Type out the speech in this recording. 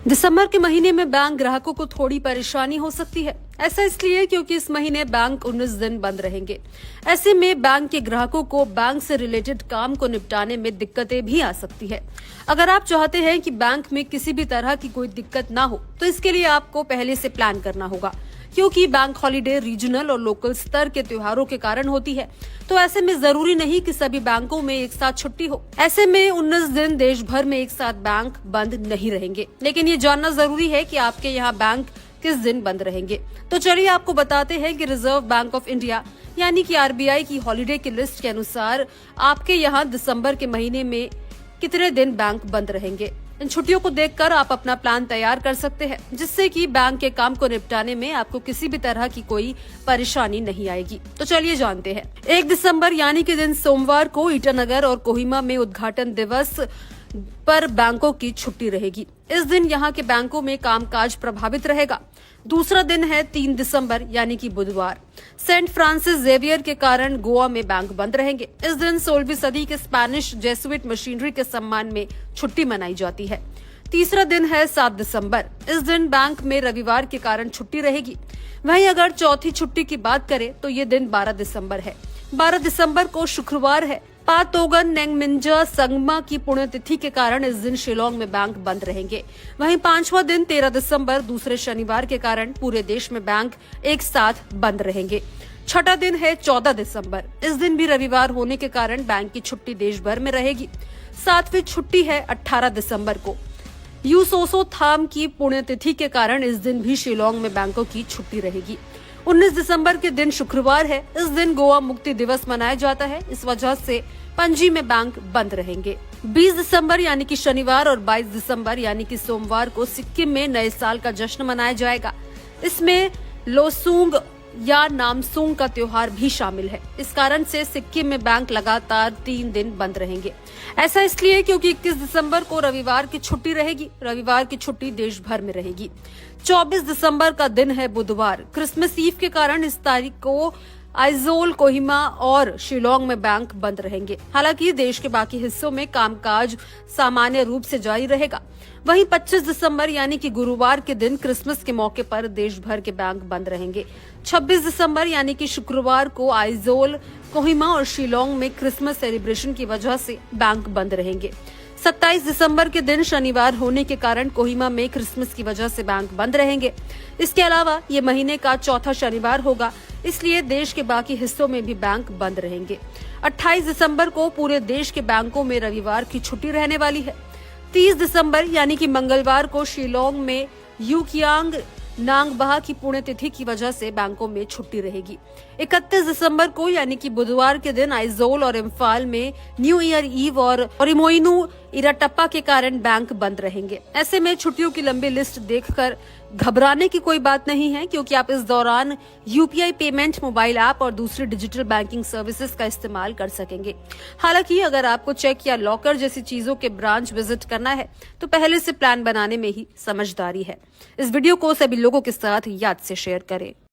दिसंबर के महीने में बैंक ग्राहकों को थोड़ी परेशानी हो सकती है। ऐसा इसलिए क्योंकि इस महीने बैंक 19 दिन बंद रहेंगे। ऐसे में बैंक के ग्राहकों को बैंक से रिलेटेड काम को निपटाने में दिक्कतें भी आ सकती है। अगर आप चाहते हैं कि बैंक में किसी भी तरह की कोई दिक्कत ना हो, तो इसके लिए आपको पहले से प्लान करना होगा, क्योंकि बैंक हॉलिडे रीजनल और लोकल स्तर के त्योहारों के कारण होती है। तो ऐसे में जरूरी नहीं कि सभी बैंकों में एक साथ छुट्टी हो। ऐसे में 19 दिन देश भर में एक साथ बैंक बंद नहीं रहेंगे, लेकिन ये जानना जरूरी है कि आपके यहाँ बैंक किस दिन बंद रहेंगे। तो चलिए आपको बताते हैं कि रिजर्व बैंक ऑफ इंडिया यानी कि आरबीआई की हॉलिडे की लिस्ट के अनुसार आपके यहाँ दिसंबर के महीने में कितने दिन बैंक बंद रहेंगे। इन छुट्टियों को देखकर आप अपना प्लान तैयार कर सकते हैं, जिससे कि बैंक के काम को निपटाने में आपको किसी भी तरह की कोई परेशानी नहीं आएगी। तो चलिए जानते हैं। 1 दिसंबर यानी कि दिन सोमवार को ईटानगर और कोहिमा में उद्घाटन दिवस पर बैंकों की छुट्टी रहेगी। इस दिन यहाँ के बैंकों में कामकाज प्रभावित रहेगा। दूसरा दिन है 3 दिसंबर यानी कि बुधवार। सेंट फ्रांसिस जेवियर के कारण गोवा में बैंक बंद रहेंगे। इस दिन 16वीं सदी के स्पेनिश जेसुइट मशीनरी के सम्मान में छुट्टी मनाई जाती है। तीसरा दिन है 7 दिसंबर। इस दिन बैंक में रविवार के कारण छुट्टी रहेगी। वहीं अगर चौथी छुट्टी की बात करें तो ये दिन 12 दिसंबर है। 12 दिसंबर को शुक्रवार है। पातोगन नेंगमिंजा संगमा की पुण्यतिथि के कारण इस दिन शिलोंग में बैंक बंद रहेंगे। वहीं 5वां दिन 13 दिसंबर दूसरे शनिवार के कारण पूरे देश में बैंक एक साथ बंद रहेंगे। छठा दिन है 14 दिसंबर। इस दिन भी रविवार होने के कारण बैंक की छुट्टी देश भर में रहेगी। 7वीं छुट्टी है 18 दिसंबर को। यूसोसो थाम की पुण्यतिथि के कारण इस दिन भी शिलोंग में बैंकों की छुट्टी रहेगी। 19 दिसंबर के दिन शुक्रवार है। इस दिन गोवा मुक्ति दिवस मनाया जाता है। इस वजह से पणजी में बैंक बंद रहेंगे। 20 दिसंबर यानी कि शनिवार और 22 दिसंबर यानी कि सोमवार को सिक्किम में नए साल का जश्न मनाया जाएगा। इसमें लोसूंग या नामसूंग का त्योहार भी शामिल है। इस कारण से सिक्किम में बैंक लगातार 3 दिन बंद रहेंगे। ऐसा इसलिए क्योंकि 21 दिसंबर को रविवार की छुट्टी रहेगी। रविवार की छुट्टी देश भर में रहेगी। 24 दिसंबर का दिन है बुधवार। क्रिसमस ईव के कारण इस तारीख को आइजोल, कोहिमा और शिलोंग में बैंक बंद रहेंगे। हालांकि देश के बाकी हिस्सों में कामकाज सामान्य रूप से जारी रहेगा। वहीं 25 दिसंबर यानी कि गुरुवार के दिन क्रिसमस के मौके पर देश भर के बैंक बंद रहेंगे। 26 दिसंबर यानी कि शुक्रवार को आइजोल, कोहिमा और शिलोंग में क्रिसमस सेलिब्रेशन की वजह से बैंक बंद रहेंगे। 27 दिसंबर के दिन शनिवार होने के कारण कोहिमा में क्रिसमस की वजह से बैंक बंद रहेंगे। इसके अलावा ये महीने का चौथा शनिवार होगा, इसलिए देश के बाकी हिस्सों में भी बैंक बंद रहेंगे। 28 दिसंबर को पूरे देश के बैंकों में रविवार की छुट्टी रहने वाली है। 30 दिसंबर यानी कि मंगलवार को शिलोंग में यूकियांग नांगबा की पुण्यतिथि की वजह से बैंकों में छुट्टी रहेगी। 31 दिसंबर को यानी कि बुधवार के दिन आइजोल और इम्फाल में न्यू ईयर ईव और इमोइनू इराटप्पा के कारण बैंक बंद रहेंगे। ऐसे में छुट्टियों की लंबी लिस्ट देखकर घबराने की कोई बात नहीं है, क्योंकि आप इस दौरान यूपीआई पेमेंट, मोबाइल ऐप और दूसरी डिजिटल बैंकिंग सर्विसेज का इस्तेमाल कर सकेंगे। हालांकि अगर आपको चेक या लॉकर जैसी चीजों के ब्रांच विजिट करना है तो पहले से प्लान बनाने में ही समझदारी है। इस वीडियो को सभी लोगों के साथ याद से शेयर करें।